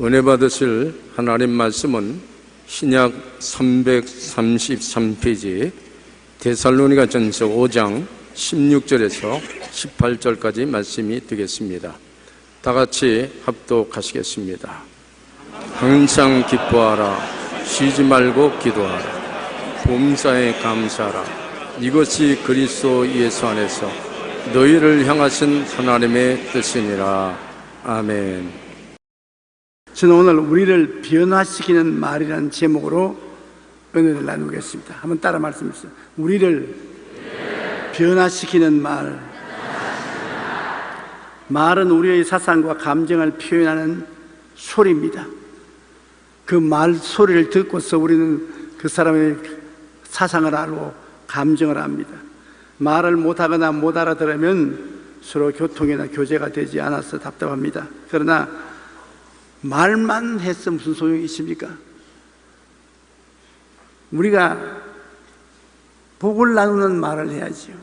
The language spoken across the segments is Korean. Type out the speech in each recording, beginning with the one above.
은혜 받으실 하나님 말씀은 신약 333페이지 데살로니가 전서 5장 16절에서 18절까지 말씀이 되겠습니다. 다 같이 합독하시겠습니다. 항상 기뻐하라. 쉬지 말고 기도하라. 범사에 감사하라. 이것이 그리스도 예수 안에서 너희를 향하신 하나님의 뜻이니라. 아멘. 저는 오늘 우리를 변화시키는 말이라는 제목으로 은혜를 나누겠습니다. 한번 따라 말씀해주세요. 우리를 변화시키는 말. 말은 우리의 사상과 감정을 표현하는 소리입니다. 그 말 소리를 듣고서 우리는 그 사람의 사상을 알고 감정을 압니다. 말을 못하거나 못 알아들으면 서로 교통이나 교제가 되지 않아서 답답합니다. 그러나 말만 해서 무슨 소용이 있습니까? 우리가 복을 나누는 말을 해야지요.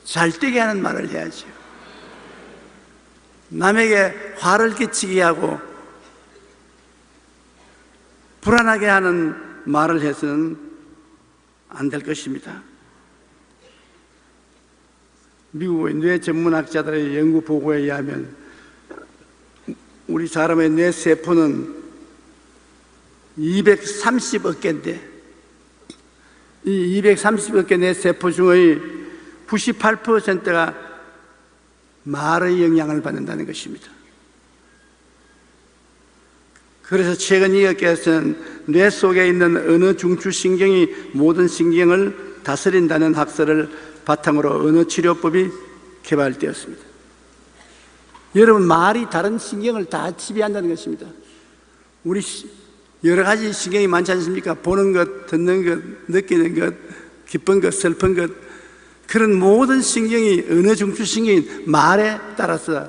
잘되게 하는 말을 해야지요. 남에게 화를 끼치게 하고 불안하게 하는 말을 해서는 안 될 것입니다. 미국의 뇌 전문학자들의 연구 보고에 의하면 우리 사람의 뇌 세포는 230억 개인데 이 230억 개 뇌 세포 중의 98%가 말의 영향을 받는다는 것입니다. 그래서 최근 이 학계에서는 뇌 속에 있는 언어 중추신경이 모든 신경을 다스린다는 학설을 바탕으로 언어 치료법이 개발되었습니다. 여러분, 말이 다른 신경을 다 지배한다는 것입니다. 우리 여러 가지 신경이 많지 않습니까? 보는 것, 듣는 것, 느끼는 것, 기쁜 것, 슬픈 것, 그런 모든 신경이 언어 중추신경인 말에 따라서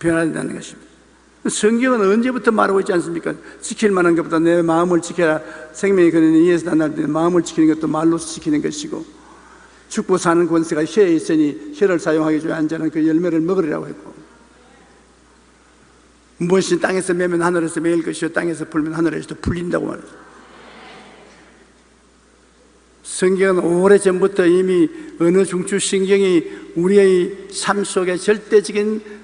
변화된다는 것입니다. 성경은 언제부터 말하고 있지 않습니까? 지킬 만한 것보다 내 마음을 지켜라. 생명이 그러니 이에서 난날 때 마음을 지키는 것도 말로서 지키는 것이고, 죽고 사는 권세가 혀에 있으니 혀를 사용하기 전에 앉아는 그 열매를 먹으리라고 했고, 무엇이 땅에서 매면 하늘에서 매일 것이요 땅에서 풀면 하늘에서도 풀린다고 말했어요. 성경은 오래전부터 이미 언어 중추신경이 우리의 삶 속에 절대적인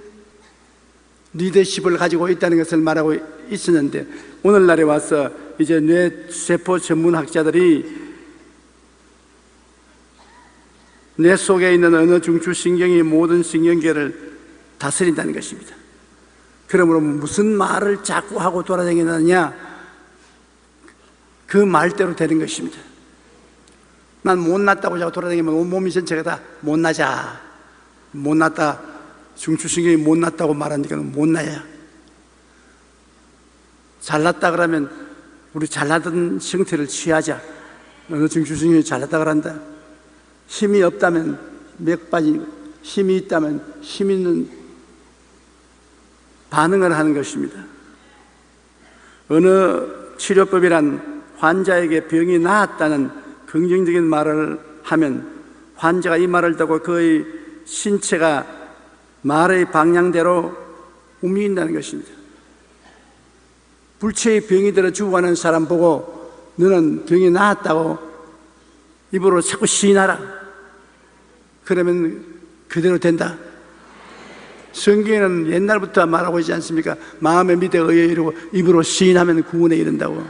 리더십을 가지고 있다는 것을 말하고 있었는데, 오늘날에 와서 이제 뇌세포 전문학자들이 뇌 속에 있는 언어 중추신경이 모든 신경계를 다스린다는 것입니다. 그러므로 무슨 말을 자꾸 하고 돌아다니느냐, 그 말대로 되는 것입니다. 난 못났다고 자꾸 돌아다니면 온몸이 전체가 다 못나자, 못났다, 중추신경이 못났다고 말하니까 못나야. 잘났다 그러면 우리 잘나던 형태를 취하자. 어느 중추신경이 잘났다 그런다. 힘이 없다면 맥 빠지고, 힘이 있다면 힘 있는 반응을 하는 것입니다. 어느 치료법이란 환자에게 병이 나았다는 긍정적인 말을 하면 환자가 이 말을 듣고 그의 신체가 말의 방향대로 움직인다는 것입니다. 불치의 병이 들어 죽어가는 사람 보고 너는 병이 나았다고 입으로 자꾸 시인하라. 그러면 그대로 된다. 성경에는 옛날부터 말하고 있지 않습니까? 마음의 믿에 의해 이르고 입으로 시인하면 구원에 이른다고.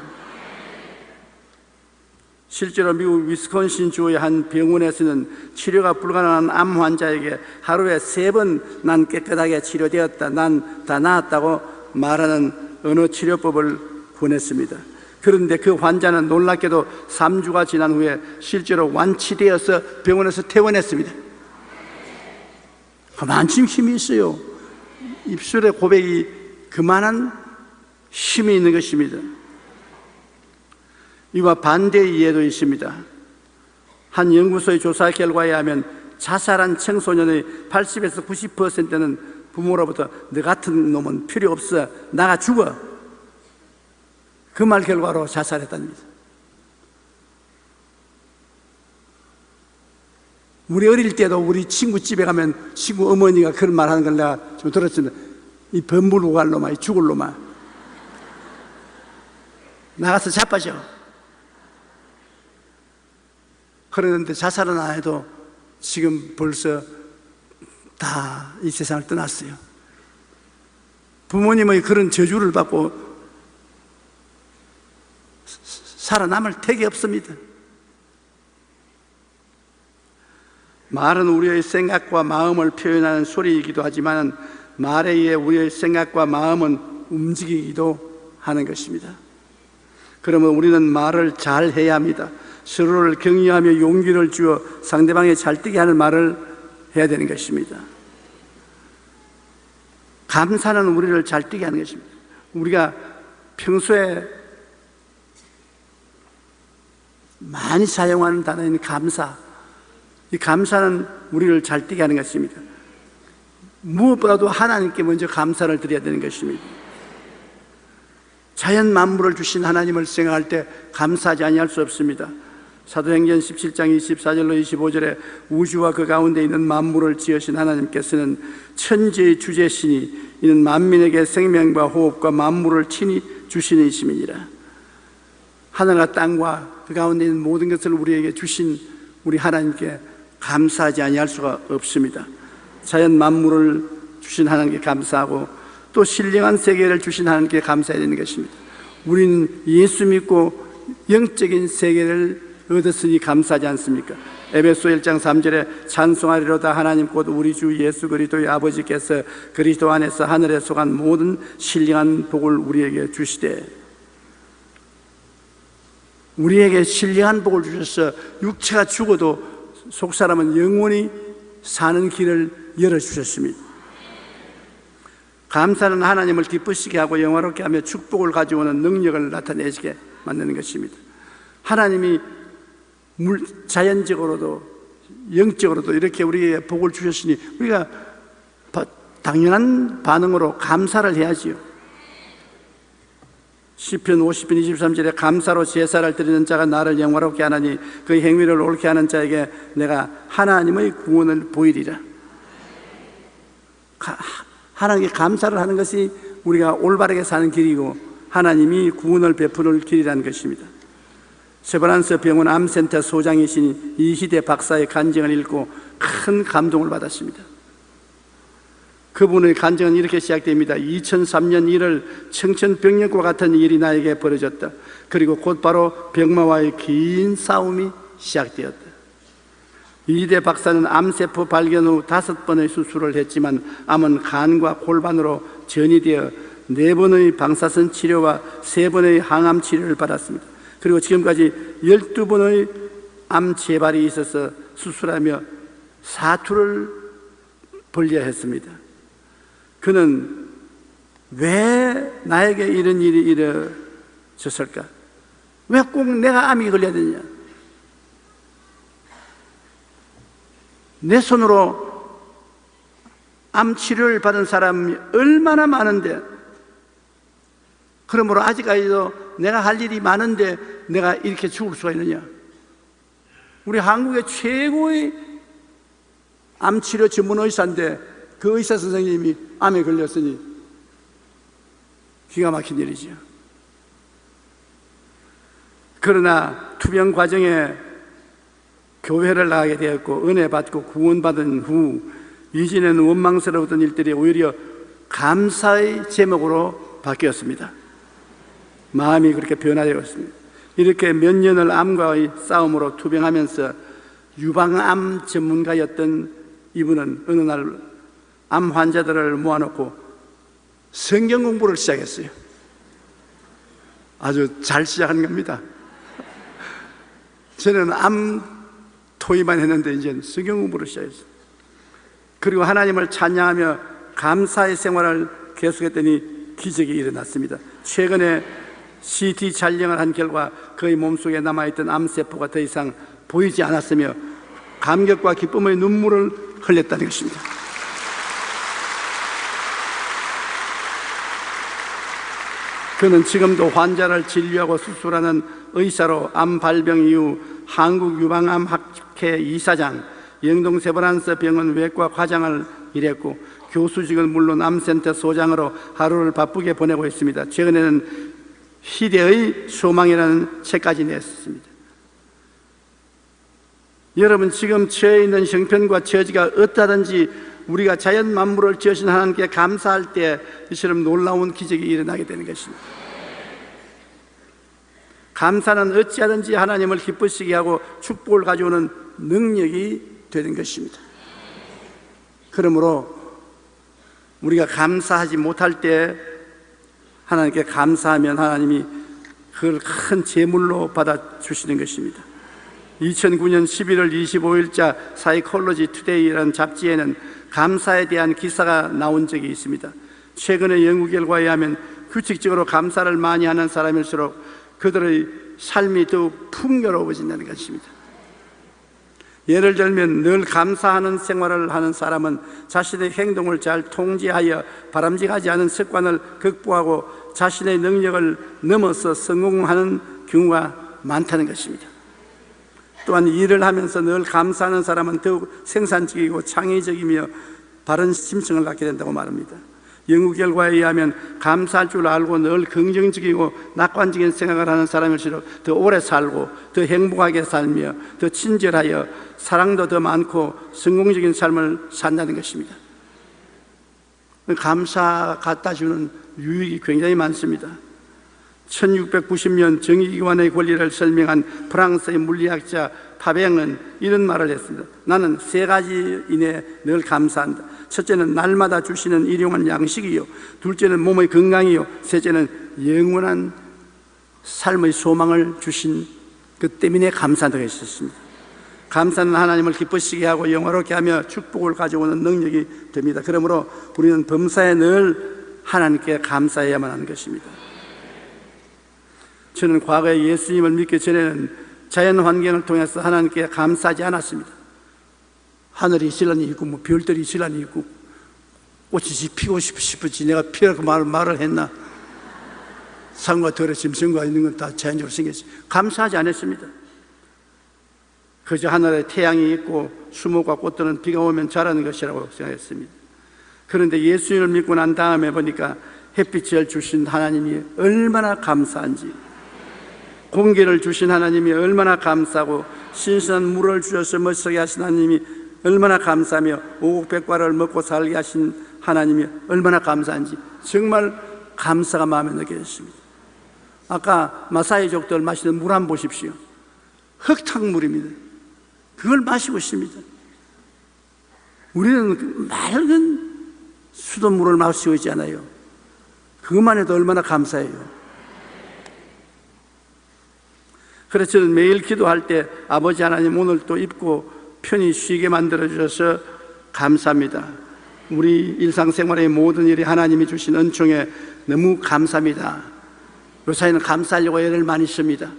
실제로 미국 위스콘신주의 한 병원에서는 치료가 불가능한 암 환자에게 하루에 3번 난 깨끗하게 치료되었다, 난 다 나았다고 말하는 언어 치료법을 권했습니다. 그런데 그 환자는 놀랍게도 3주가 지난 후에 실제로 완치되어서 병원에서 퇴원했습니다. 그만큼 힘이 있어요. 입술의 고백이 그만한 힘이 있는 것입니다. 이와 반대의 이해도 있습니다. 한 연구소의 조사 결과에 하면 자살한 청소년의 80에서 90%는 부모로부터 너 같은 놈은 필요 없어, 나가 죽어, 그 말 결과로 자살했답니다. 우리 어릴 때도 우리 친구 집에 가면 친구 어머니가 그런 말 하는 걸 내가 좀 들었습니다. 이 범불고 갈 놈아, 이 죽을 놈아. 나가서 자빠져. 그러는데 자살은 안 해도 지금 벌써 다 이 세상을 떠났어요. 부모님의 그런 저주를 받고 살아남을 택이 없습니다. 말은 우리의 생각과 마음을 표현하는 소리이기도 하지만 말에 의해 우리의 생각과 마음은 움직이기도 하는 것입니다. 그러면 우리는 말을 잘 해야 합니다. 서로를 격려하며 용기를 주어 상대방이 잘 뛰게 하는 말을 해야 되는 것입니다. 감사는 우리를 잘 뛰게 하는 것입니다. 우리가 평소에 많이 사용하는 단어인 감사, 이 감사는 우리를 잘 뛰게 하는 것입니다. 무엇보다도 하나님께 먼저 감사를 드려야 되는 것입니다. 자연 만물을 주신 하나님을 생각할 때 감사하지 아니할 수 없습니다. 사도행전 17장 24절로 25절에 우주와 그 가운데 있는 만물을 지으신 하나님께서는 천지의 주제시니 이는 만민에게 생명과 호흡과 만물을 친히 주시는 이심이니라. 하늘과 땅과 그 가운데 있는 모든 것을 우리에게 주신 우리 하나님께 감사하지 아니할 수가 없습니다. 자연 만물을 주신 하나님께 감사하고 또 신령한 세계를 주신 하나님께 감사해야 되는 것입니다. 우리는 예수 믿고 영적인 세계를 얻었으니 감사하지 않습니까? 에베소 1장 3절에 찬송하리로다 하나님 곧 우리 주 예수 그리스도의 아버지께서 그리스도 안에서 하늘에 속한 모든 신령한 복을 우리에게 주시되, 우리에게 신령한 복을 주셔서 육체가 죽어도 속사람은 영원히 사는 길을 열어주셨습니다. 감사는 하나님을 기쁘시게 하고 영화롭게 하며 축복을 가져오는 능력을 나타내시게 만드는 것입니다. 하나님이 자연적으로도 영적으로도 이렇게 우리에게 복을 주셨으니 우리가 당연한 반응으로 감사를 해야지요. 시편 50편 23절에 감사로 제사를 드리는 자가 나를 영화롭게 하나니 그 행위를 옳게 하는 자에게 내가 하나님의 구원을 보이리라. 하나님께 감사를 하는 것이 우리가 올바르게 사는 길이고 하나님이 구원을 베푸는 길이라는 것입니다. 세브란스 병원 암센터 소장이신 이희대 박사의 간증을 읽고 큰 감동을 받았습니다. 그분의 간증은 이렇게 시작됩니다. 2003년 1월 청천벽력과 같은 일이 나에게 벌어졌다. 그리고 곧바로 병마와의 긴 싸움이 시작되었다. 이희대 박사는 암세포 발견 후 5번의 수술을 했지만 암은 간과 골반으로 전이되어 4번의 방사선 치료와 3번의 항암 치료를 받았습니다. 그리고 지금까지 12번의 암 재발이 있어서 수술하며 사투를 벌려야 했습니다. 그는 왜 나에게 이런 일이 일어졌을까? 왜 꼭 내가 암이 걸려야 되냐? 내 손으로 암 치료를 받은 사람이 얼마나 많은데, 그러므로 아직까지도 내가 할 일이 많은데 내가 이렇게 죽을 수가 있느냐? 우리 한국의 최고의 암치료 전문 의사인데 그 의사 선생님이 암에 걸렸으니 기가 막힌 일이죠. 그러나 투병 과정에 교회를 나가게 되었고 은혜 받고 구원받은 후 이전에는 원망스러웠던 일들이 오히려 감사의 제목으로 바뀌었습니다. 마음이 그렇게 변화되었습니다. 이렇게 몇 년을 암과의 싸움으로 투병하면서 유방암 전문가였던 이분은 어느 날 암 환자들을 모아놓고 성경 공부를 시작했어요. 아주 잘 시작한 겁니다. 저는 암 토의만 했는데 이제 성경 공부를 시작했어요. 그리고 하나님을 찬양하며 감사의 생활을 계속했더니 기적이 일어났습니다. 최근에 CT 촬영을 한 결과 그의 몸속에 남아있던 암세포가 더 이상 보이지 않았으며 감격과 기쁨의 눈물을 흘렸다는 것입니다. 그는 지금도 환자를 진료하고 수술하는 의사로 암 발병 이후 한국 유방암 학회 이사장, 영동 세브란스 병원 외과 과장을 일했고 교수직은 물론 암센터 소장으로 하루를 바쁘게 보내고 있습니다. 최근에는 희대의 소망이라는 책까지 냈습니다. 여러분, 지금 처해 있는 형편과 처지가 어떠하든지 우리가 자연 만물을 지으신 하나님께 감사할 때 이처럼 놀라운 기적이 일어나게 되는 것입니다. 감사는 어찌하든지 하나님을 기쁘시게 하고 축복을 가져오는 능력이 되는 것입니다. 그러므로 우리가 감사하지 못할 때 하나님께 감사하면 하나님이 그걸 큰 제물로 받아주시는 것입니다. 2009년 11월 25일자 사이콜로지 투데이라는 잡지에는 감사에 대한 기사가 나온 적이 있습니다. 최근의 연구 결과에 의하면 규칙적으로 감사를 많이 하는 사람일수록 그들의 삶이 더욱 풍요로워진다는 것입니다. 예를 들면 늘 감사하는 생활을 하는 사람은 자신의 행동을 잘 통제하여 바람직하지 않은 습관을 극복하고 자신의 능력을 넘어서 성공하는 경우가 많다는 것입니다. 또한 일을 하면서 늘 감사하는 사람은 더욱 생산적이고 창의적이며 바른 심성을 갖게 된다고 말합니다. 연구 결과에 의하면 감사할 줄 알고 늘 긍정적이고 낙관적인 생각을 하는 사람일수록 더 오래 살고 더 행복하게 살며 더 친절하여 사랑도 더 많고 성공적인 삶을 산다는 것입니다. 감사가 갖다 주는 유익이 굉장히 많습니다. 1690년 정의기관의 권리를 설명한 프랑스의 물리학자 파뱅은 이런 말을 했습니다. 나는 세 가지 이내에 늘 감사한다. 첫째는 날마다 주시는 일용할 양식이요, 둘째는 몸의 건강이요, 셋째는 영원한 삶의 소망을 주신 그 때문에 감사한다고 했었습니다. 감사는 하나님을 기쁘시게 하고 영화롭게 하며 축복을 가져오는 능력이 됩니다. 그러므로 우리는 범사에 늘 하나님께 감사해야만 하는 것입니다. 저는 과거에 예수님을 믿기 전에는 자연 환경을 통해서 하나님께 감사하지 않았습니다. 하늘이 있으려니 있고 뭐 별들이 있으려니 있고 꽃이 피고 싶었지 내가 피라고 말을 했나? 산과 들의 짐승과 있는 건 다 자연적으로 생겼지. 감사하지 않았습니다. 그저 하늘에 태양이 있고 수목과 꽃들은 비가 오면 자라는 것이라고 생각했습니다. 그런데 예수님을 믿고 난 다음에 보니까 햇빛을 주신 하나님이 얼마나 감사한지, 공기를 주신 하나님이 얼마나 감사하고, 신선한 물을 주셔서 멋지게 하신 하나님이 얼마나 감사하며, 오곡백과를 먹고 살게 하신 하나님이 얼마나 감사한지 정말 감사가 마음에 느껴졌습니다. 아까 마사이족들 마시는 물 한번 보십시오. 흙탕물입니다. 그걸 마시고 있습니다. 우리는 맑은 수돗물을 마시고 있지 않아요. 그것만 해도 얼마나 감사해요. 그래서 저는 매일 기도할 때 아버지 하나님 오늘 또 입고 편히 쉬게 만들어 주셔서 감사합니다. 우리 일상생활의 모든 일이 하나님이 주신 은총에 너무 감사합니다. 요사이는 감사하려고 애를 많이 씁니다.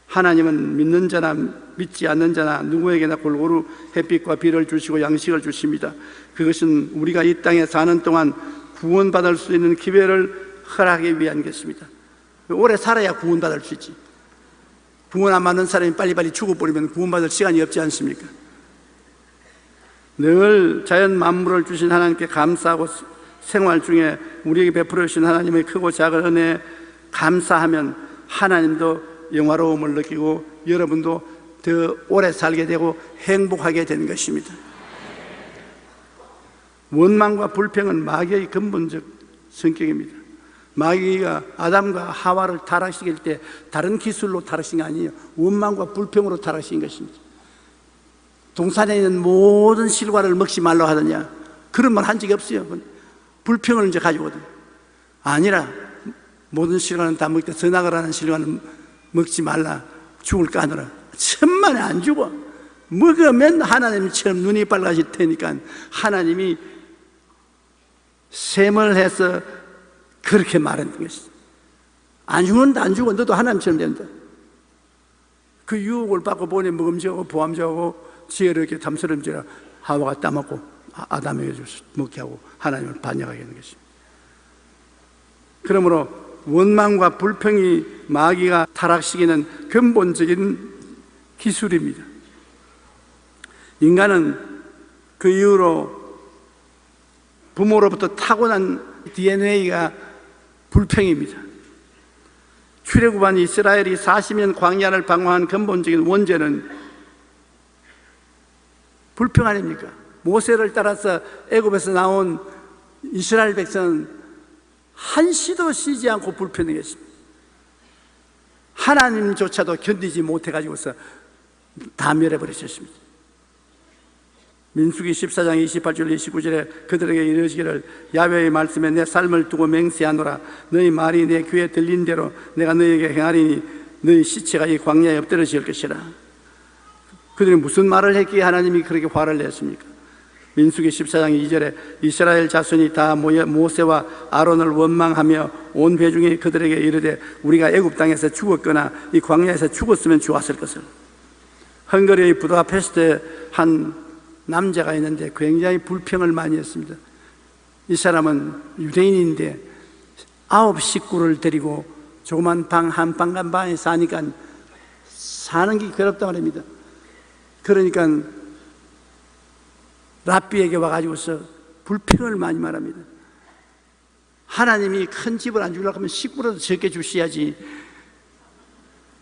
하나님은 믿는 자나 믿지 않는 자나 누구에게나 골고루 햇빛과 비를 주시고 양식을 주십니다. 그것은 우리가 이 땅에 사는 동안 구원받을 수 있는 기회를 허락하기 위한 것입니다. 오래 살아야 구원받을 수 있지. 구원 안 받는 사람이 빨리빨리 죽어버리면 구원받을 시간이 없지 않습니까? 늘 자연 만물을 주신 하나님께 감사하고 생활 중에 우리에게 베풀어 주신 하나님의 크고 작은 은혜에 감사하면 하나님도 영화로움을 느끼고 여러분도 더 오래 살게 되고 행복하게 되는 것입니다. 원망과 불평은 마귀의 근본적 성격입니다. 마귀가 아담과 하와를 타락시킬 때 다른 기술로 타락시킨 게 아니에요. 원망과 불평으로 타락시킨 것입니다. 동산에 있는 모든 실과를 먹지 말라 하더냐, 그런 말 한 적이 없어요. 불평을 이제 가지고거든. 아니라 모든 실과는 다 먹되 선악을 하는 실과는 먹지 말라, 죽을까 하노라. 천만에 안 죽어. 먹으면 하나님처럼 눈이 빨개질 테니까 하나님이 셈을 해서 그렇게 말하는 것이지. 안 죽는다, 안 죽어. 너도 하나님처럼 된다. 그 유혹을 받고 보니 먹음직하고 보암직하고 지혜롭게 탐스럽지라 하와가 따먹고 아담에게 줘서 먹게 하고 하나님을 반역하게 하는 것입니다. 그러므로 원망과 불평이 마귀가 타락시키는 근본적인 기술입니다. 인간은 그 이후로 부모로부터 타고난 DNA가 불평입니다. 출애굽한 이스라엘이 40년 광야를 방황한 근본적인 원죄는 불평 아닙니까? 모세를 따라서 애굽에서 나온 이스라엘 백성은 한시도 쉬지 않고 불평했습니다. 하나님조차도 견디지 못해가지고서 다 멸해버리셨습니다. 민수기 14장 28절 29절에 그들에게 이르시기를 야훼의 말씀에 내 삶을 두고 맹세하노라. 너희 말이 내 귀에 들린 대로 내가 너희에게 행하리니 너희 시체가 이 광야에 엎드러질 것이라. 그들이 무슨 말을 했기에 하나님이 그렇게 화를 냈습니까? 민수기 14장 2절에 이스라엘 자손이 다 모여 모세와 아론을 원망하며 온 회중이 그들에게 이르되 우리가 애굽 땅에서 죽었거나 이 광야에서 죽었으면 좋았을 것을. 헝가리의 부다페스트에 한 남자가 있는데 굉장히 불평을 많이 했습니다. 이 사람은 유대인인데 9 식구를 데리고 조그만 방 한 방에 사니까 사는 게 괴롭다 말입니다. 그러니까 랍비에게 와가지고서 불평을 많이 말합니다. 하나님이 큰 집을 안 주려고 하면 식구라도 적게 주셔야지,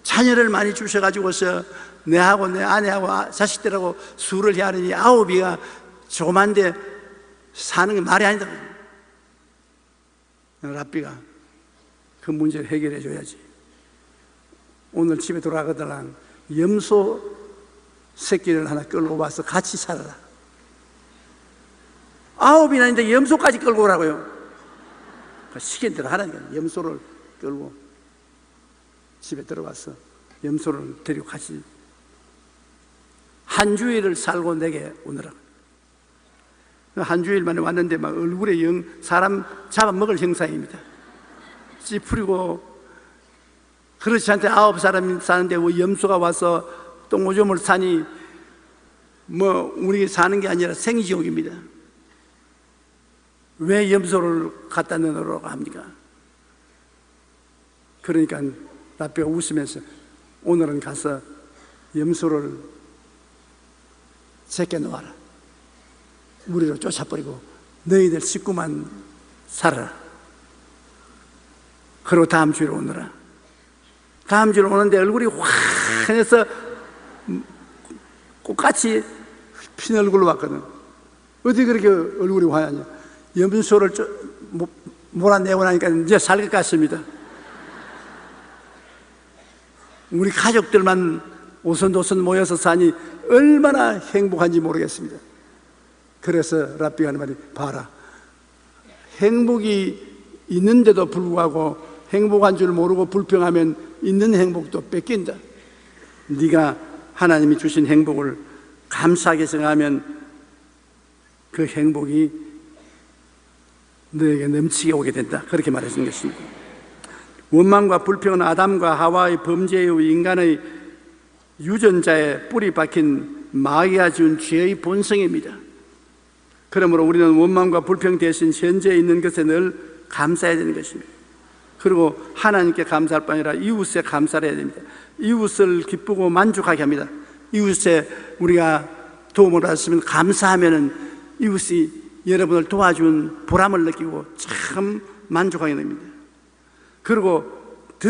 자녀를 많이 주셔가지고서 내하고 내 아내하고 자식들하고 수를 해야 하느니 9이가 조그만데 사는 게 말이 아니다. 랍비가 그 문제를 해결해 줘야지. 오늘 집에 돌아가더라 염소 새끼를 하나 끌고 와서 같이 살아라. 9이나 있는데 염소까지 끌고 오라고요. 시킨 대로 하라니까. 염소를 끌고 집에 들어와서 염소를 데리고 같이 한 주일을 살고 내게 오느라. 한 주일 만에 왔는데 막 얼굴에 사람 잡아먹을 형상입니다. 찌푸리고. 그렇지 않대 9사람이 사는데 왜 염소가 와서 똥오줌을 사니, 뭐 우리 사는 게 아니라 생지옥입니다. 왜 염소를 갖다 넣으라고 합니까? 그러니까 랍비가 웃으면서 오늘은 가서 염소를 제껴 놓아라. 무리로 쫓아버리고 너희들 식구만 살아라. 그리고 다음 주에 오너라. 다음 주에 오는데 얼굴이 환해서 꽃같이 핀 얼굴로 왔거든. 어디 그렇게 얼굴이 환하냐? 염소를 몰아내고 나니까 이제 살 것 같습니다. 우리 가족들만 오손도손 모여서 사니 얼마나 행복한지 모르겠습니다. 그래서 랍비가 하는 말이, 봐라, 행복이 있는데도 불구하고 행복한 줄 모르고 불평하면 있는 행복도 뺏긴다. 네가 하나님이 주신 행복을 감사하게 생각하면 그 행복이 너에게 넘치게 오게 된다. 그렇게 말해주는 것입니다. 원망과 불평은 아담과 하와의 범죄 이후 인간의 유전자에 뿌리 박힌 마귀가 지은 죄의 본성입니다. 그러므로 우리는 원망과 불평 대신 현재에 있는 것에 늘 감사해야 되는 것입니다. 그리고 하나님께 감사할 뿐 아니라 이웃에 감사를 해야 됩니다. 이웃을 기쁘고 만족하게 합니다. 이웃에 우리가 도움을 받았으면 감사하면은 이웃이 여러분을 도와준 보람을 느끼고 참 만족하게 됩니다. 그리고 더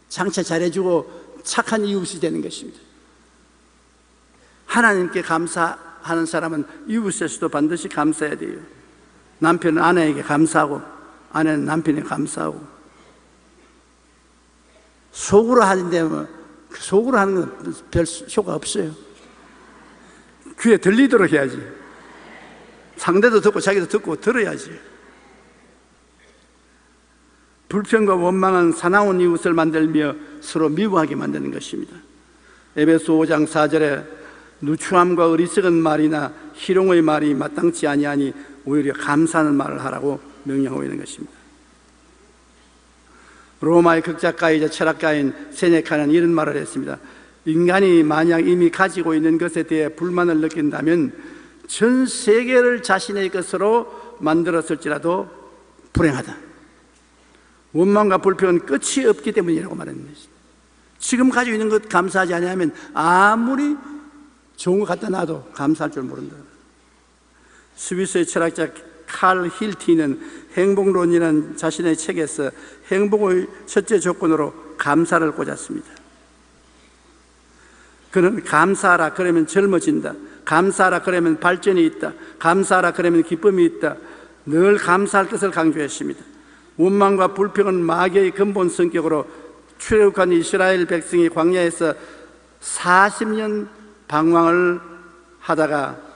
장차 잘해주고 착한 이웃이 되는 것입니다. 하나님께 감사하는 사람은 이웃에서도 반드시 감사해야 돼요. 남편은 아내에게 감사하고 아내는 남편에게 감사하고. 속으로 하는데 뭐 속으로 하는 건 별 효과 없어요. 귀에 들리도록 해야지. 상대도 듣고 자기도 듣고 들어야지. 불평과 원망은 사나운 이웃을 만들며 서로 미워하게 만드는 것입니다. 에베소 5장 4절에 누추함과 어리석은 말이나 희롱의 말이 마땅치 아니하니 오히려 감사하는 말을 하라고 명령하고 있는 것입니다. 로마의 극작가이자 철학가인 세네카는 이런 말을 했습니다. 인간이 만약 이미 가지고 있는 것에 대해 불만을 느낀다면 전 세계를 자신의 것으로 만들었을지라도 불행하다. 원망과 불평은 끝이 없기 때문이라고 말하는 것입니다. 지금 가지고 있는 것 감사하지 않으면 아무리 좋은 것 갖다 놔도 감사할 줄 모른다. 스위스의 철학자 칼 힐티는 행복론이라는 자신의 책에서 행복의 첫째 조건으로 감사를 꽂았습니다. 그는 감사하라 그러면 젊어진다, 감사하라 그러면 발전이 있다, 감사하라 그러면 기쁨이 있다, 늘 감사할 것을 강조했습니다. 원망과 불평은 마귀의 근본 성격으로 출애굽한 이스라엘 백성이 광야에서 40년 방황을 하다가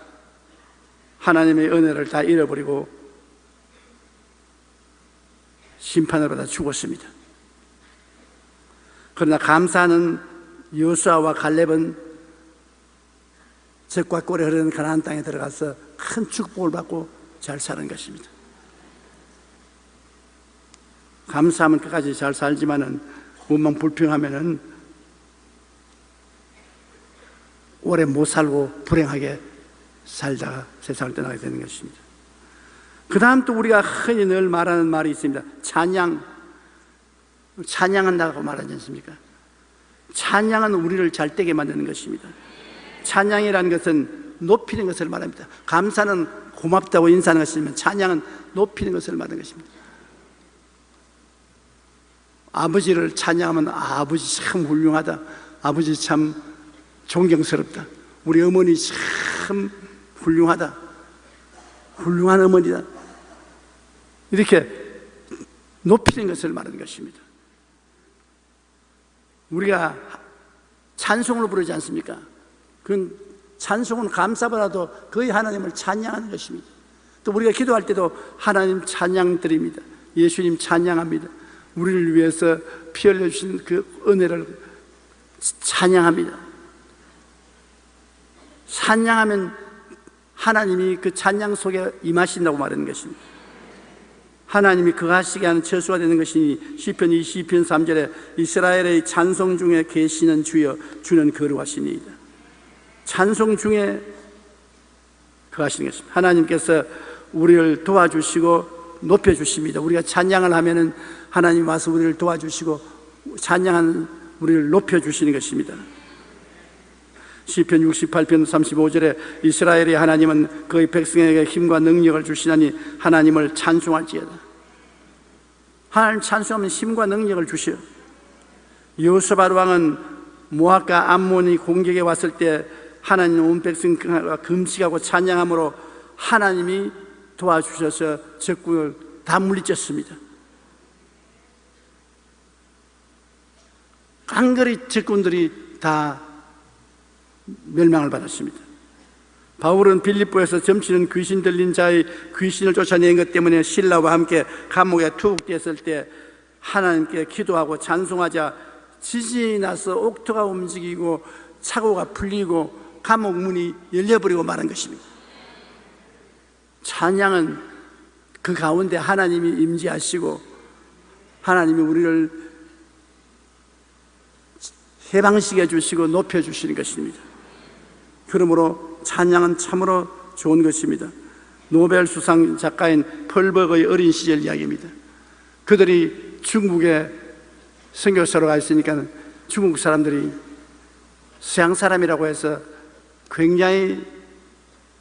하나님의 은혜를 다 잃어버리고 심판을 받아 죽었습니다. 그러나 감사하는 여호수아와 갈렙은 젖과 꿀이 흐르는 가나안 땅에 들어가서 큰 축복을 받고 잘 사는 것입니다. 감사하면 끝까지 잘 살지만은 원망 불평하면은 오래 못 살고 불행하게 살다가 세상을 떠나게 되는 것입니다. 그 다음 또 우리가 흔히 늘 말하는 말이 있습니다. 찬양한다고 말하지 않습니까? 찬양은 우리를 잘되게 만드는 것입니다. 찬양이라는 것은 높이는 것을 말합니다. 감사는 고맙다고 인사하는 것이지만 찬양은 높이는 것을 말하는 것입니다. 아버지를 찬양하면 아버지 참 훌륭하다, 아버지 참 존경스럽다, 우리 어머니 참 훌륭하다, 훌륭한 어머니다, 이렇게 높이는 것을 말하는 것입니다. 우리가 찬송을 부르지 않습니까? 그건 찬송은 감사보다도 거의 하나님을 찬양하는 것입니다. 또 우리가 기도할 때도 하나님 찬양 드립니다. 예수님 찬양합니다. 우리를 위해서 피 흘려주신 그 은혜를 찬양합니다. 찬양하면 하나님이 그 찬양 속에 임하신다고 말하는 것입니다. 하나님이 그하시게 하는 처수가 되는 것이니 시편 22편 3절에 이스라엘의 찬송 중에 계시는 주여 주는 거룩하시니이다. 찬송 중에 거하시는 것입니다. 하나님께서 우리를 도와주시고 높여주십니다. 우리가 찬양을 하면은 하나님 와서 우리를 도와주시고 찬양하는 우리를 높여주시는 것입니다. 시편 68편 35절에 이스라엘의 하나님은 그의 백성에게 힘과 능력을 주시나니 하나님을 찬송할지어다. 하나님 찬송하면 힘과 능력을 주시오. 여호사밧 왕은 모압과 암몬이 공격에 왔을 때 하나님 온 백성과 금식하고 찬양함으로 하나님이 도와주셔서 적군을 다 물리쳤습니다. 깡그리 적군들이 다 멸망을 받았습니다. 바울은 빌립보에서 점치는 귀신 들린 자의 귀신을 쫓아낸 것 때문에 신라와 함께 감옥에 투옥되었을 때 하나님께 기도하고 찬송하자 지진이 나서 옥토가 움직이고 차고가 풀리고 감옥 문이 열려버리고 말한 것입니다. 찬양은 그 가운데 하나님이 임재하시고 하나님이 우리를 해방시켜 주시고 높여 주시는 것입니다. 그러므로 찬양은 참으로 좋은 것입니다. 노벨 수상 작가인 펄벅의 어린 시절 이야기입니다. 그들이 중국에 선교사로 가 있으니까 중국 사람들이 서양 사람이라고 해서 굉장히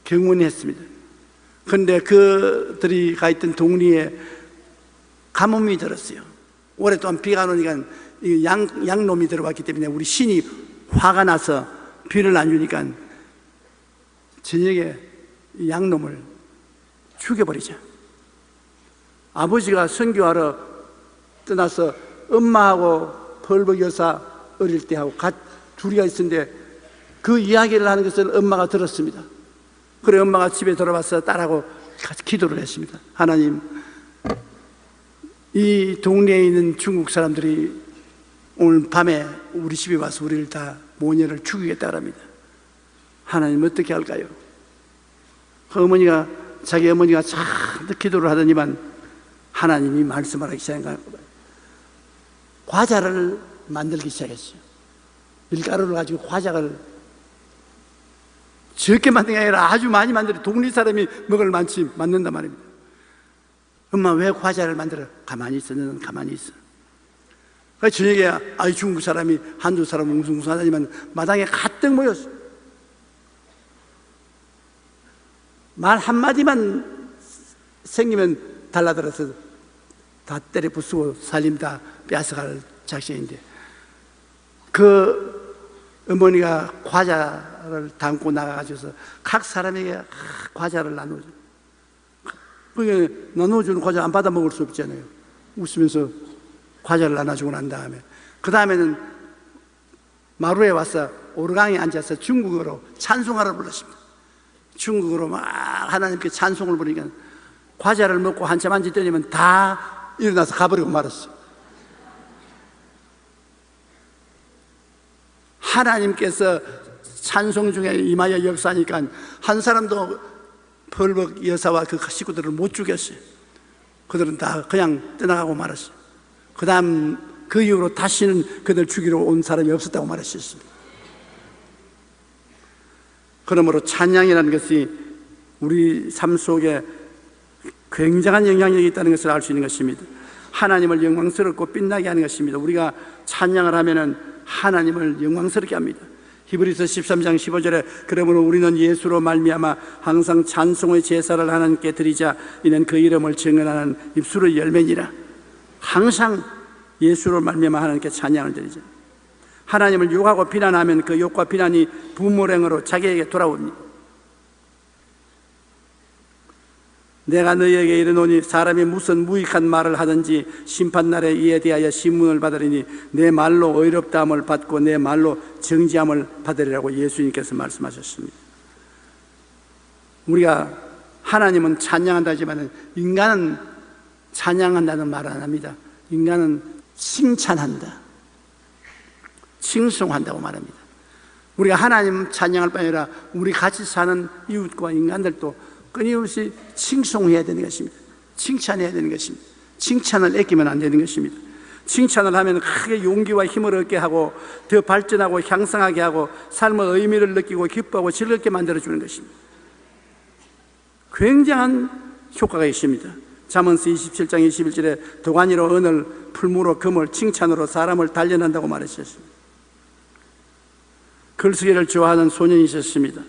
경운했습니다. 그런데 그들이 가 있던 동리에 가뭄이 들었어요. 오랫동안 비가 안 오니까 양놈이 들어왔기 때문에 우리 신이 화가 나서 비를 안 주니까 저녁에 양놈을 죽여버리자. 아버지가 선교하러 떠나서 엄마하고 펄벅 여사 어릴 때 하고 둘이가 있었는데 그 이야기를 하는 것을 엄마가 들었습니다. 그래 엄마가 집에 들어와서 딸하고 같이 기도를 했습니다. 하나님, 이 동네에 있는 중국 사람들이 오늘 밤에 우리 집에 와서 우리를 다 모녀를 죽이겠다 합니다. 하나님 어떻게 할까요? 자기 어머니가 잔뜩 기도를 하더니만 하나님이 말씀하기 시작한 거예요. 과자를 만들기 시작했어요. 밀가루를 가지고 과자를 적게 만든 게 아니라 아주 많이 만들어 동네 사람이 먹을 만치 만든단 말입니다. 엄마 왜 과자를 만들어? 가만히 있어. 너는 가만히 있어. 저녁에 중국 사람이 한두 사람 웅성웅성하다니만 마당에 가득 모였어. 말 한마디만 생기면 달라들어서 다 때려 부수고 살림 다 뺏어갈 작전인데, 그 어머니가 과자를 담고 나가가지고서 각 사람에게 과자를 나눠줘. 그게 나눠주는 과자 안 받아 먹을 수 없잖아요. 웃으면서 과자를 나눠주고 난 다음에, 그 다음에는 마루에 와서 오르강에 앉아서 중국어로 찬송하라 불렀습니다. 중국어로 막 하나님께 찬송을 부르니까 과자를 먹고 한참 앉았더니만 다 일어나서 가버리고 말았어요. 하나님께서 찬송 중에 임하여 역사하니까 한 사람도 벌벅 여사와 그 식구들을 못 죽였어요. 그들은 다 그냥 떠나가고 말았어요. 그 다음 그 이후로 다시는 그들 죽이러 온 사람이 없었다고 말하셨습니다. 그러므로 찬양이라는 것이 우리 삶 속에 굉장한 영향력이 있다는 것을 알 수 있는 것입니다. 하나님을 영광스럽고 빛나게 하는 것입니다. 우리가 찬양을 하면은 하나님을 영광스럽게 합니다. 히브리서 13장 15절에 그러므로 우리는 예수로 말미암아 항상 찬송의 제사를 하나님께 드리자. 이는 그 이름을 증언하는 입술의 열매니라. 항상 예수로 말미암아 하나님께 찬양을 드리자. 하나님을 욕하고 비난하면 그 욕과 비난이 부모랭으로 자기에게 돌아옵니다. 내가 너희에게 이르노니 사람이 무슨 무익한 말을 하든지 심판날에 이에 대하여 신문을 받으리니 내 말로 의롭다함을 받고 내 말로 정지함을 받으리라고 예수님께서 말씀하셨습니다. 우리가 하나님은 찬양한다 하지만 인간은 찬양한다는 말 안 합니다. 인간은 칭찬한다, 칭송한다고 말합니다. 우리가 하나님 찬양할 뿐 아니라 우리 같이 사는 이웃과 인간들도 끊임없이 칭송해야 되는 것입니다. 칭찬해야 되는 것입니다. 칭찬을 아끼면 안 되는 것입니다. 칭찬을 하면 크게 용기와 힘을 얻게 하고 더 발전하고 향상하게 하고 삶의 의미를 느끼고 기뻐하고 즐겁게 만들어주는 것입니다. 굉장한 효과가 있습니다. 잠언서 27장 21절에 도가니로 은을, 풀무로 금을, 칭찬으로 사람을 단련한다고 말했습니다. 글쓰기를 좋아하는 소년이 있었습니다.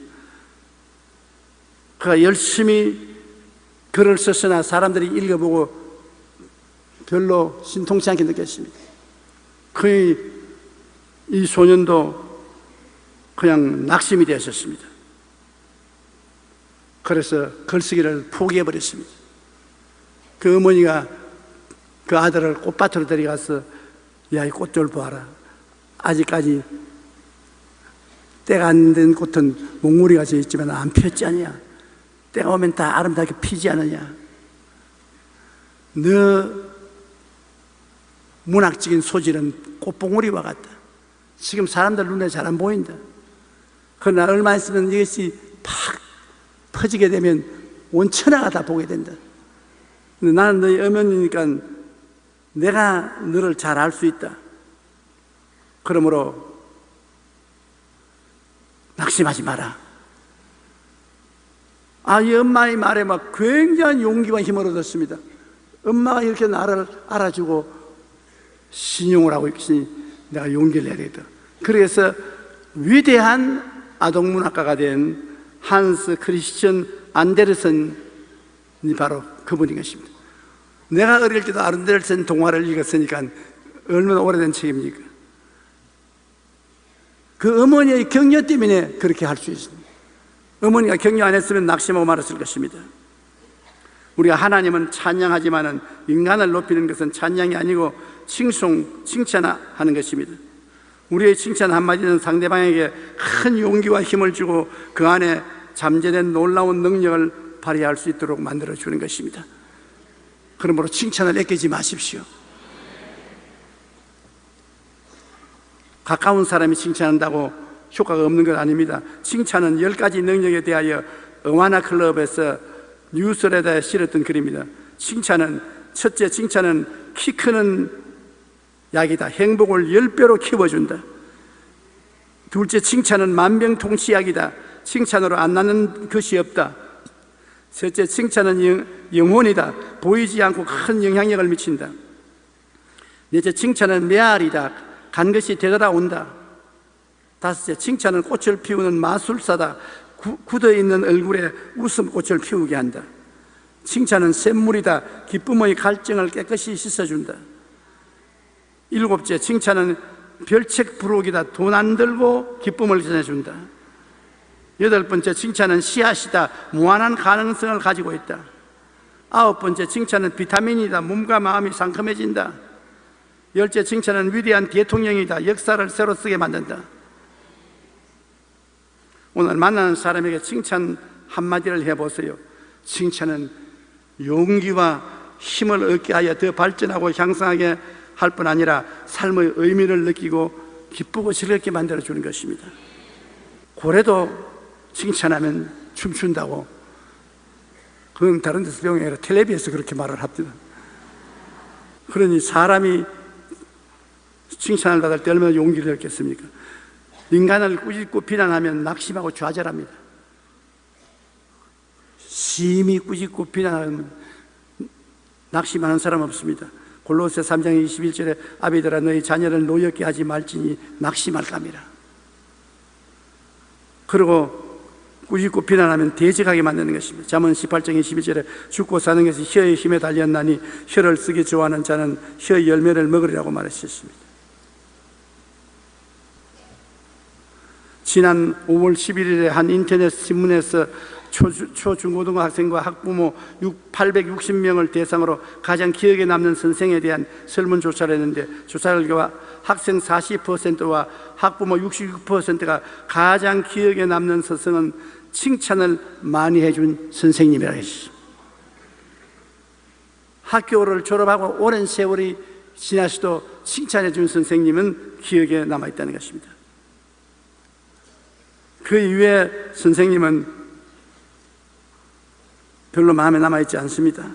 그가 열심히 글을 썼으나 사람들이 읽어보고 별로 신통치 않게 느꼈습니다. 이 소년도 그냥 낙심이 되었었습니다. 그래서 글쓰기를 포기해버렸습니다. 그 어머니가 그 아들을 꽃밭으로 데려가서 야, 이 꽃들 보아라. 아직까지 때가 안 된 꽃은 몽우리가 져 있지만 안 폈지 않냐. 때가 오면 다 아름답게 피지 않느냐. 너 문학적인 소질은 꽃봉오리와 같다. 지금 사람들 눈에 잘 안 보인다. 그러나 얼마 있으면 이것이 팍 퍼지게 되면 온 천하가 다 보게 된다. 근데 나는 너희 어머니니까 내가 너를 잘 알 수 있다. 그러므로 낙심하지 마라. 이 엄마의 말에 막 굉장한 용기와 힘을 얻었습니다. 엄마가 이렇게 나를 알아주고 신용을 하고 있으니 내가 용기를 내야 되겠다. 그래서 위대한 아동문학가가 된 한스 크리스천 안데르센이 바로 그분인 것입니다. 내가 어릴 때도 안데르센 동화를 읽었으니까 얼마나 오래된 책입니까? 그 어머니의 격려 때문에 그렇게 할 수 있습니다. 어머니가 격려 안 했으면 낙심하고 말았을 것입니다. 우리가 하나님은 찬양하지만은 인간을 높이는 것은 찬양이 아니고 칭찬하는 것입니다. 우리의 칭찬 한마디는 상대방에게 큰 용기와 힘을 주고 그 안에 잠재된 놀라운 능력을 발휘할 수 있도록 만들어주는 것입니다. 그러므로 칭찬을 아끼지 마십시오. 가까운 사람이 칭찬한다고 효과가 없는 것 아닙니다. 칭찬은 10가지 능력에 대하여 어와나 클럽에서 뉴스레터에 실었던 글입니다. 첫째 칭찬은 키 크는 약이다. 행복을 10배로 키워준다. 둘째 칭찬은 만병통치약이다. 칭찬으로 안 낫는 것이 없다. 셋째 칭찬은 영혼이다. 보이지 않고 큰 영향력을 미친다. 넷째 칭찬은 메아리다. 간 것이 되돌아온다. 다섯째 칭찬은 꽃을 피우는 마술사다. 굳어있는 얼굴에 웃음꽃을 피우게 한다. 칭찬은 샘물이다. 기쁨의 갈증을 깨끗이 씻어준다. 7째, 칭찬은 별책 부록이다. 돈 안 들고 기쁨을 전해준다. 8번째, 칭찬은 씨앗이다. 무한한 가능성을 가지고 있다. 9번째, 칭찬은 비타민이다. 몸과 마음이 상큼해진다. 10째, 칭찬은 위대한 대통령이다. 역사를 새로 쓰게 만든다. 오늘 만나는 사람에게 칭찬 한마디를 해보세요. 칭찬은 용기와 힘을 얻게 하여 더 발전하고 향상하게 할 뿐 아니라 삶의 의미를 느끼고 기쁘고 즐겁게 만들어주는 것입니다. 고래도 칭찬하면 춤춘다고, 그건 다른 데서 배운 게 아니라 텔레비에서 그렇게 말을 합니다. 그러니 사람이 칭찬을 받을 때 얼마나 용기를 얻겠습니까? 인간을 꾸짖고 비난하면 낙심하고 좌절합니다. 심히 꾸짖고 비난하면 낙심하는 사람 없습니다. 골로새 3장 21절에 아비들아 너희 자녀를 노엽게 하지 말지니 낙심할까 합니다. 그리고 꾸짖고 비난하면 대적하게 만드는 것입니다. 잠언 18장 21절에 죽고 사는 것이 혀의 힘에 달렸나니 혀를 쓰기 좋아하는 자는 혀의 열매를 먹으리라고 말하셨습니다. 지난 5월 11일에 한 인터넷 신문에서 초중고등부 학생과 학부모 860명을 대상으로 가장 기억에 남는 선생에 대한 설문조사를 했는데, 조사 결과 학생 40%와 학부모 66%가 가장 기억에 남는 선생은 칭찬을 많이 해준 선생님이라고 했습니다. 학교를 졸업하고 오랜 세월이 지나서도 칭찬해 준 선생님은 기억에 남아있다는 것입니다. 그 이후에 선생님은 별로 마음에 남아있지 않습니다.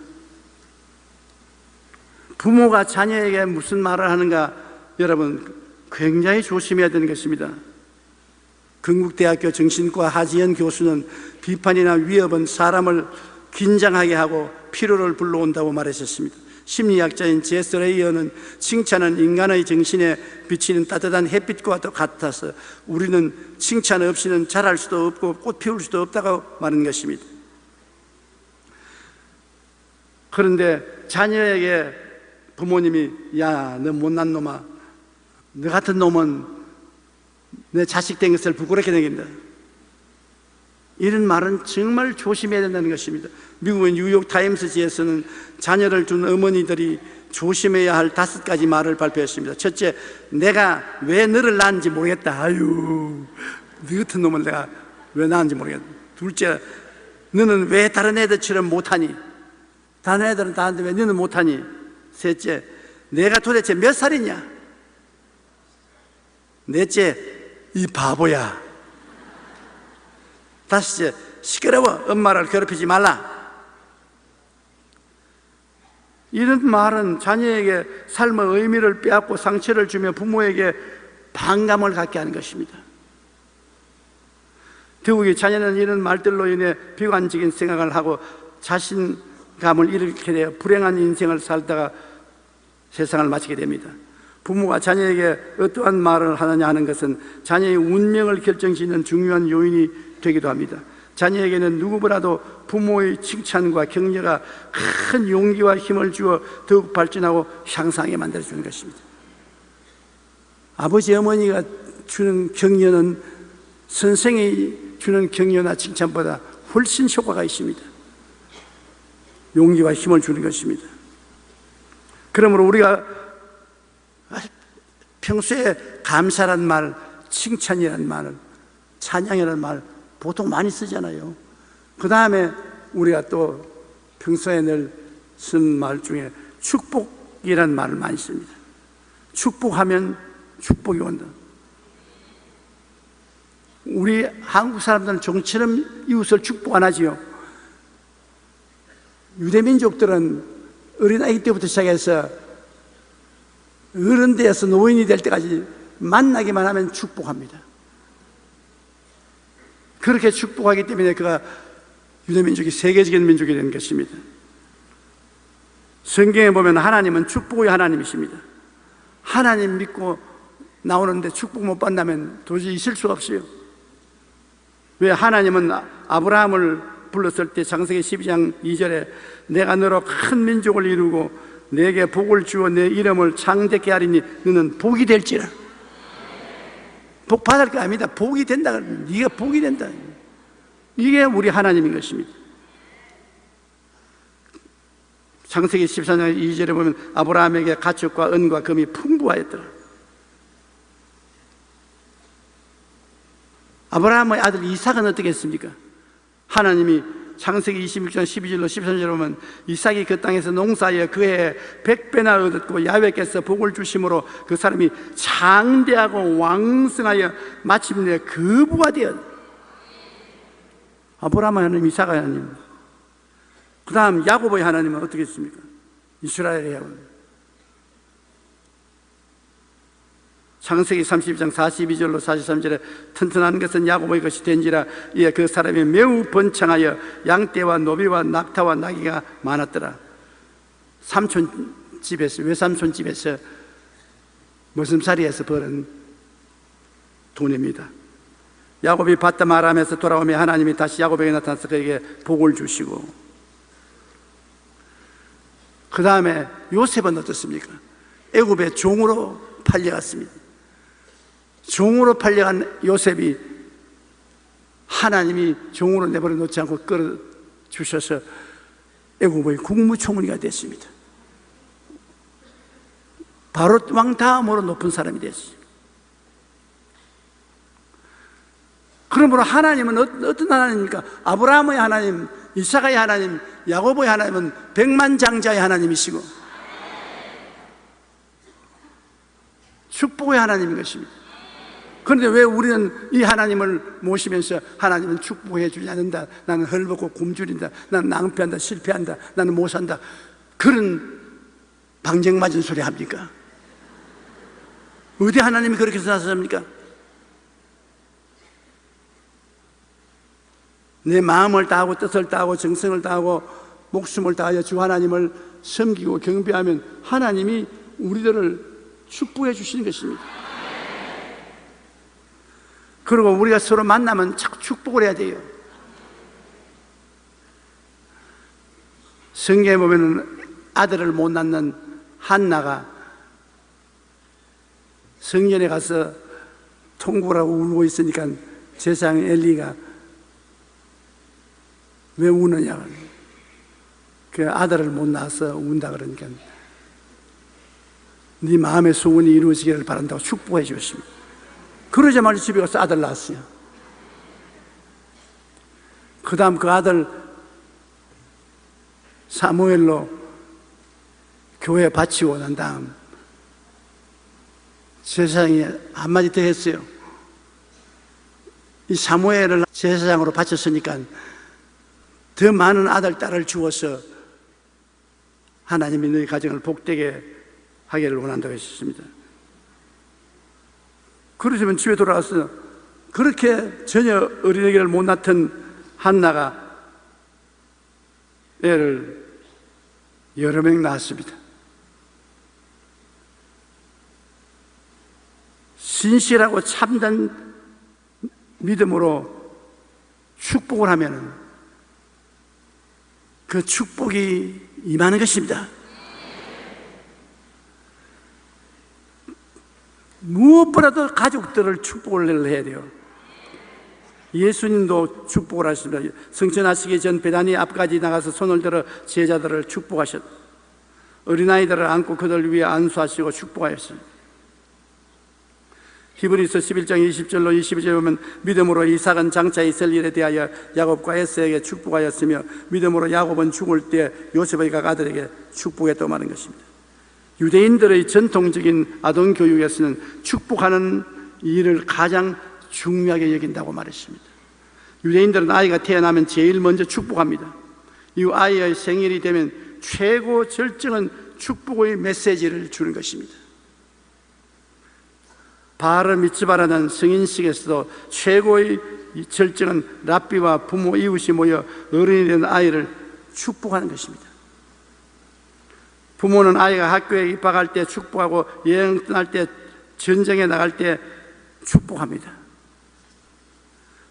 부모가 자녀에게 무슨 말을 하는가, 여러분 굉장히 조심해야 되는 것입니다. 건국대학교 정신과 하지연 교수는 비판이나 위협은 사람을 긴장하게 하고 피로를 불러온다고 말하셨습니다. 심리학자인 제스 레이어는 칭찬은 인간의 정신에 비치는 따뜻한 햇빛과 같아서 우리는 칭찬 없이는 자랄 수도 없고 꽃 피울 수도 없다고 말하는 것입니다. 그런데 자녀에게 부모님이 야, 너 못난 놈아, 너 같은 놈은 내 자식 된 것을 부끄럽게 여긴다, 이런 말은 정말 조심해야 된다는 것입니다. 미국의 뉴욕타임스지에서는 자녀를 둔 어머니들이 조심해야 할 5가지 말을 발표했습니다. 첫째, 내가 왜 너를 낳았는지 모르겠다. 아유, 너 같은 놈을 내가 왜 낳았는지 모르겠다. 둘째, 너는 왜 다른 애들처럼 못하니? 다른 애들은 다 하는데 왜 너는 못하니? 셋째, 내가 도대체 몇 살이냐? 넷째, 이 바보야. 다섯째, 시끄러워. 엄마를 괴롭히지 말라. 이런 말은 자녀에게 삶의 의미를 빼앗고 상처를 주며 부모에게 반감을 갖게 하는 것입니다. 더욱이 자녀는 이런 말들로 인해 비관적인 생각을 하고 자신감을 잃게 되어 불행한 인생을 살다가 세상을 마치게 됩니다. 부모가 자녀에게 어떠한 말을 하느냐 하는 것은 자녀의 운명을 결정짓는 중요한 요인이 되기도 합니다. 자녀에게는 누구보다도 부모의 칭찬과 격려가 큰 용기와 힘을 주어 더욱 발전하고 향상하게 만들어주는 것입니다. 아버지 어머니가 주는 격려는 선생이 주는 격려나 칭찬보다 훨씬 효과가 있습니다. 용기와 힘을 주는 것입니다. 그러므로 우리가 평소에 감사란 말, 칭찬이란 말, 찬양이라는 말 보통 많이 쓰잖아요. 그 다음에 우리가 또 평소에 늘 쓰는 말 중에 축복이라는 말을 많이 씁니다. 축복하면 축복이 온다. 우리 한국 사람들은 종처럼 이웃을 축복 안 하지요. 유대민족들은 어린아이 때부터 시작해서 어른 되어서 노인이 될 때까지 만나기만 하면 축복합니다. 그렇게 축복하기 때문에 그가 유대민족이 세계적인 민족이 된 것입니다. 성경에 보면 하나님은 축복의 하나님이십니다. 하나님 믿고 나오는데 축복 못 받는다면 도저히 있을 수 없어요. 왜 하나님은 아브라함을 불렀을 때 창세기 12장 2절에 내가 너로 큰 민족을 이루고 내게 복을 주어 내 이름을 창대케 하리니 너는 복이 될지라. 복 받을 거 아닙니다. 복이 된다. 네가 복이 된다. 이게 우리 하나님인 것입니다. 창세기 14장 2절에 보면 아브라함에게 가축과 은과 금이 풍부하였더라. 아브라함의 아들 이삭은 어떻게 했습니까? 하나님이 창세기 26장 12절로 13절에 보면 이삭이 그 땅에서 농사하여 그해 100배나 얻었고 야훼께서 복을 주심으로 그 사람이 장대하고 왕성하여 마침내 거부가 되었다. 아브라함의 하나님, 이삭의 하나님. 그 다음 야곱의 하나님은 어떻게 했습니까? 이스라엘의 하나님. 창세기 32장 42절로 43절에 튼튼한 것은 야곱의 것이 된지라 이에 그 사람이 매우 번창하여 양떼와 노비와 낙타와 나귀가 많았더라. 삼촌 집에서, 외삼촌 집에서 머슴살이에서 벌은 돈입니다. 야곱이 바담 아람에서 돌아오며 하나님이 다시 야곱에게 나타나서 그에게 복을 주시고, 그 다음에 요셉은 어떻습니까? 애굽의 종으로 팔려갔습니다. 종으로 팔려간 요셉이 하나님이 종으로 내버려 놓지 않고 끌어주셔서 애굽의 국무총리가 됐습니다. 바로 왕 다음으로 높은 사람이 됐습니다. 그러므로 하나님은 어떤 하나님입니까? 아브라함의 하나님, 이삭의 하나님, 야곱의 하나님은 백만장자의 하나님이시고 축복의 하나님인 것입니다. 그런데 왜 우리는 이 하나님을 모시면서 하나님은 축복해 주지 않는다, 나는 헐벗고 굶주린다, 나는 낭패한다, 실패한다, 나는 못 산다, 그런 방정맞은 소리 합니까? 어디 하나님이 그렇게 생각하십니까? 내 마음을 다하고 뜻을 다하고 정성을 다하고 목숨을 다하여 주 하나님을 섬기고 경배하면 하나님이 우리들을 축복해 주시는 것입니다. 그리고 우리가 서로 만나면 자꾸 축복을 해야 돼요. 성경에 보면 아들을 못 낳는 한나가 성전에 가서 통곡을 하고 울고 있으니까 제사장 엘리가 왜 우느냐, 그 아들을 못 낳아서 운다 그러니까 네 마음의 소원이 이루어지기를 바란다고 축복해 주었습니다. 그러자마자 집에 가서 아들 낳았어요. 그 다음 그 아들 사무엘로 교회에 바치고 난 다음 제사장이 한마디 더 했어요. 이 사무엘을 제사장으로 바쳤으니까 더 많은 아들, 딸을 주어서 하나님이 너희 가정을 복되게 하기를 원한다고 했습니다. 그러시면 집에 돌아가서 그렇게 전혀 어린애기를 못 낳던 한나가 애를 여러 명 낳았습니다. 신실하고 참된 믿음으로 축복을 하면 그 축복이 임하는 것입니다. 무엇보다도 가족들을 축복을 해야 돼요. 예수님도 축복을 하십니다. 성천하시기 전 베다니 앞까지 나가서 손을 들어 제자들을 축복하셨다. 어린아이들을 안고 그들 위에 안수하시고 축복하였습니다. 히브리서 11장 20절로 22절에 보면 믿음으로 이삭은 장차 있을 일에 대하여 야곱과 에서에게 축복하였으며 믿음으로 야곱은 죽을 때 요셉의 각 아들에게 축복했다고 말하는 것입니다. 유대인들의 전통적인 아동 교육에서는 축복하는 일을 가장 중요하게 여긴다고 말했습니다. 유대인들은 아이가 태어나면 제일 먼저 축복합니다. 이 아이의 생일이 되면 최고 절정은 축복의 메시지를 주는 것입니다. 바르 미츠바라는 성인식에서도 최고의 절정은 랍비와 부모 이웃이 모여 어른이 된 아이를 축복하는 것입니다. 부모는 아이가 학교에 입학할 때 축복하고 여행 떠날 때 전쟁에 나갈 때 축복합니다.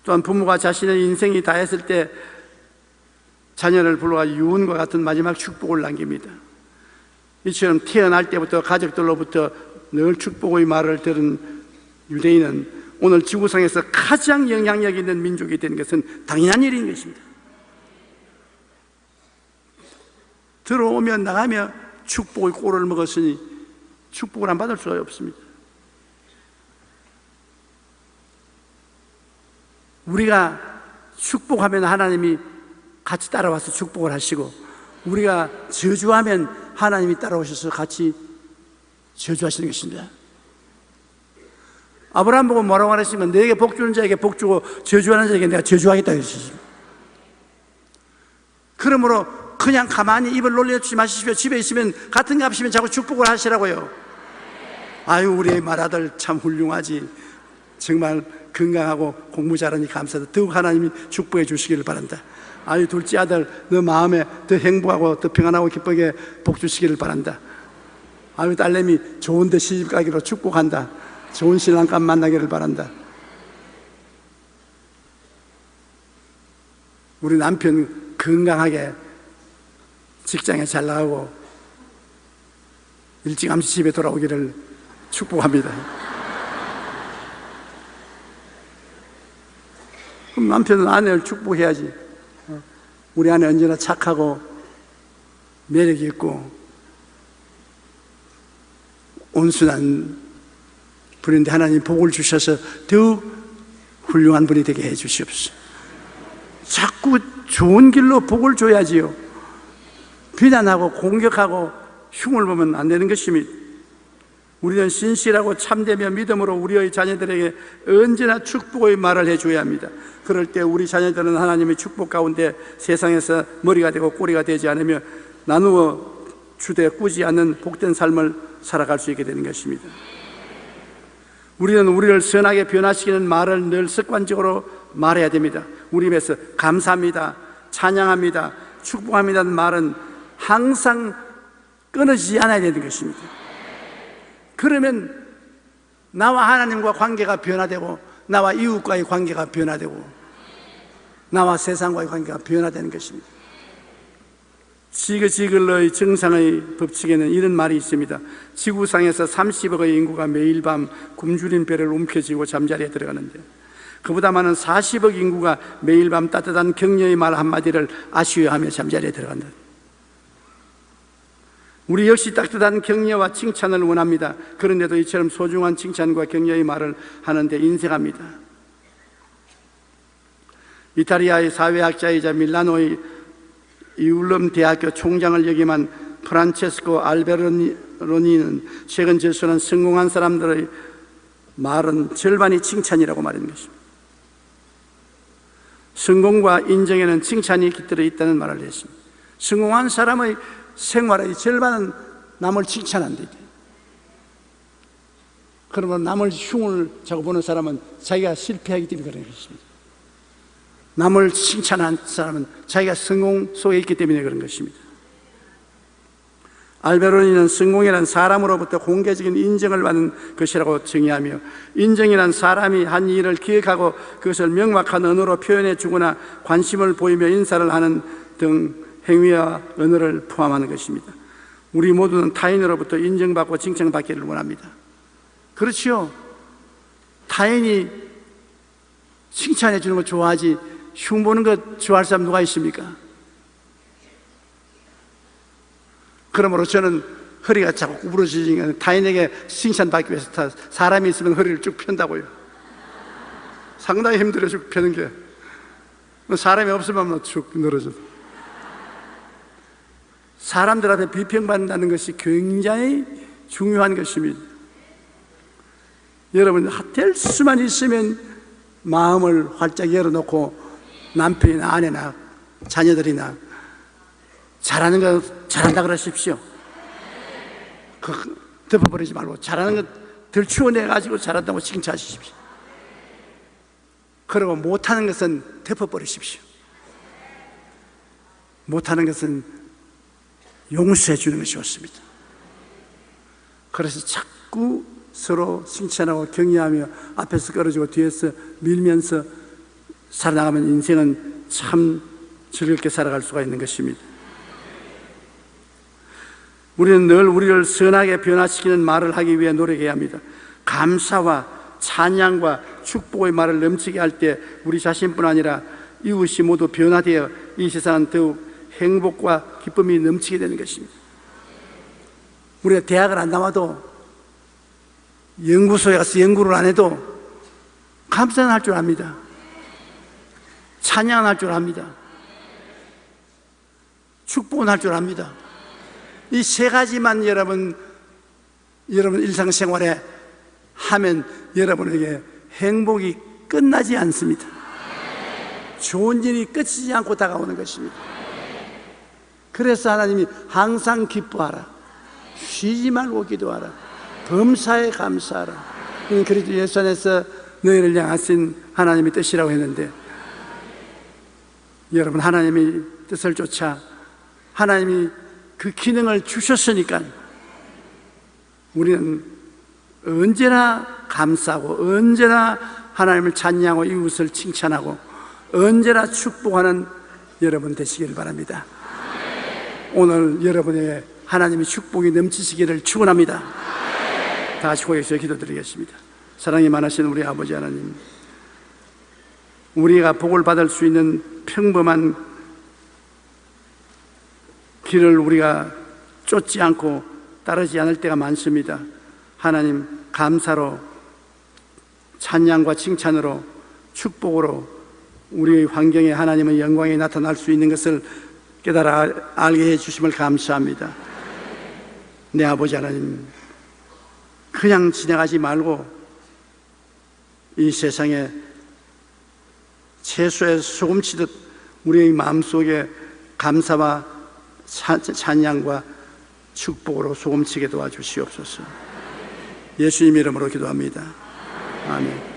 또 또한 부모가 자신의 인생이 다했을 때 자녀를 불러와 유언과 같은 마지막 축복을 남깁니다. 이처럼 태어날 때부터 가족들로부터 늘 축복의 말을 들은 유대인은 오늘 지구상에서 가장 영향력 있는 민족이 되는 것은 당연한 일인 것입니다. 들어오며 나가며 축복의 꼴을 먹었으니 축복을 안 받을 수가 없습니다. 우리가 축복하면 하나님이 같이 따라와서 축복을 하시고, 우리가 저주하면 하나님이 따라오셔서 같이 저주하시는 것입니다. 아브라함 보고 뭐라고 하셨으면, 너에게 복 주는 자에게 복 주고 저주하는 자에게 내가 저주하겠다 했습니다. 그러므로 그냥 가만히 입을 놀려주지 마시십시오. 집에 있으면 같은 값이면 자꾸 축복을 하시라고요. 아유, 우리 맏아들 참 훌륭하지. 정말 건강하고 공부 잘하니 감사하다. 더욱 하나님이 축복해 주시기를 바란다. 아유, 둘째 아들 너 마음에 더 행복하고 더 평안하고 기쁘게 복 주시기를 바란다. 아유, 딸내미 좋은 데 시집 가기로 축복한다. 좋은 신랑감 만나기를 바란다. 우리 남편 건강하게 직장에 잘 나가고 일찌감치 집에 돌아오기를 축복합니다. 그럼 남편은 아내를 축복해야지. 우리 아내 언제나 착하고 매력이 있고 온순한 분인데 하나님 복을 주셔서 더욱 훌륭한 분이 되게 해 주시옵소서. 자꾸 좋은 길로 복을 줘야지요. 비난하고 공격하고 흉을 보면 안 되는 것입니다. 우리는 신실하고 참되며 믿음으로 우리의 자녀들에게 언제나 축복의 말을 해줘야 합니다. 그럴 때 우리 자녀들은 하나님의 축복 가운데 세상에서 머리가 되고 꼬리가 되지 않으며 나누어 주되 꾸지 않는 복된 삶을 살아갈 수 있게 되는 것입니다. 우리는 우리를 선하게 변화시키는 말을 늘 습관적으로 말해야 됩니다. 우리 입에서 감사합니다, 찬양합니다, 축복합니다는 말은 항상 끊어지지 않아야 되는 것입니다. 그러면 나와 하나님과 관계가 변화되고, 나와 이웃과의 관계가 변화되고, 나와 세상과의 관계가 변화되는 것입니다. 지그지글러의 정상의 법칙에는 이런 말이 있습니다. 지구상에서 30억의 인구가 매일 밤 굶주린 배를 움켜쥐고 잠자리에 들어가는데, 그보다 많은 40억 인구가 매일 밤 따뜻한 격려의 말 한마디를 아쉬워하며 잠자리에 들어간다. 우리 역시 따뜻한 격려와 칭찬을 원합니다. 그런데도 이처럼 소중한 칭찬과 격려의 말을 하는데 인색합니다. 이탈리아의 사회학자이자 밀라노의 이울럼 대학교 총장을 역임한 프란체스코 알베로니는 최근 저서는 성공한 사람들의 말은 절반이 칭찬이라고 말하는 것입니다. 성공과 인정에는 칭찬이 깃들어 있다는 말을 했습니다. 성공한 사람의 생활의 절반은 남을 칭찬한다. 그러면 남을 흉을 자고 보는 사람은 자기가 실패하기 때문에 그런 것입니다. 남을 칭찬한 사람은 자기가 성공 속에 있기 때문에 그런 것입니다. 알베로니는 성공이란 사람으로부터 공개적인 인정을 받는 것이라고 정의하며, 인정이란 사람이 한 일을 기억하고 그것을 명확한 언어로 표현해 주거나 관심을 보이며 인사를 하는 등 행위와 언어를 포함하는 것입니다. 우리 모두는 타인으로부터 인정받고 칭찬받기를 원합니다. 그렇지요. 타인이 칭찬해 주는 거 좋아하지 흉 보는 거 좋아할 사람 누가 있습니까? 그러므로 저는 허리가 자꾸 구부러지니까 타인에게 칭찬받기 위해서 사람이 있으면 허리를 쭉 편다고요. 상당히 힘들어 쭉 펴는 게. 사람이 없으면 쭉 늘어져. 사람들 앞에 비평받는다는 것이 굉장히 중요한 것입니다. 여러분, 될 수만 있으면 마음을 활짝 열어놓고 남편이나 아내나 자녀들이나 잘하는 거 잘한다 그러십시오. 덮어버리지 말고 잘하는 거 들추어내가지고 잘한다고 칭찬하십시오. 그리고 못하는 것은 덮어버리십시오. 못하는 것은 용서해 주는 것이 좋습니다. 그래서 자꾸 서로 칭찬하고 격려하며 앞에서 끌어주고 뒤에서 밀면서 살아나가면 인생은 참 즐겁게 살아갈 수가 있는 것입니다. 우리는 늘 우리를 선하게 변화시키는 말을 하기 위해 노력해야 합니다. 감사와 찬양과 축복의 말을 넘치게 할 때 우리 자신뿐 아니라 이웃이 모두 변화되어 이 세상은 더욱 행복과 기쁨이 넘치게 되는 것입니다. 우리가 대학을 안 나와도 연구소에 가서 연구를 안 해도 감사는 할 줄 압니다. 찬양은 할 줄 압니다. 축복은 할 줄 압니다. 이 세 가지만 여러분 일상생활에 하면 여러분에게 행복이 끝나지 않습니다. 좋은 일이 끝이지 않고 다가오는 것입니다. 그래서 하나님이 항상 기뻐하라, 쉬지 말고 기도하라, 범사에 감사하라. 그리스도 예수 안에서 너희를 향하신 하나님의 뜻이라고 했는데, 여러분 하나님의 뜻을 쫓아 하나님이 그 기능을 주셨으니까 우리는 언제나 감사하고 언제나 하나님을 찬양하고 이웃을 칭찬하고 언제나 축복하는 여러분 되시길 바랍니다. 오늘 여러분의 하나님의 축복이 넘치시기를 축원합니다. 다 같이 고개에서 기도드리겠습니다. 사랑이 많으신 우리 아버지 하나님, 우리가 복을 받을 수 있는 평범한 길을 우리가 쫓지 않고 따르지 않을 때가 많습니다. 하나님, 감사로, 찬양과 칭찬으로, 축복으로 우리의 환경에 하나님의 영광이 나타날 수 있는 것을 깨달아 알게 해주심을 감사합니다. 내 아버지 하나님, 그냥 지나가지 말고 이 세상에 채소에 소금 치듯 우리의 마음속에 감사와 찬양과 축복으로 소금치게 도와주시옵소서. 예수님 이름으로 기도합니다. 아멘.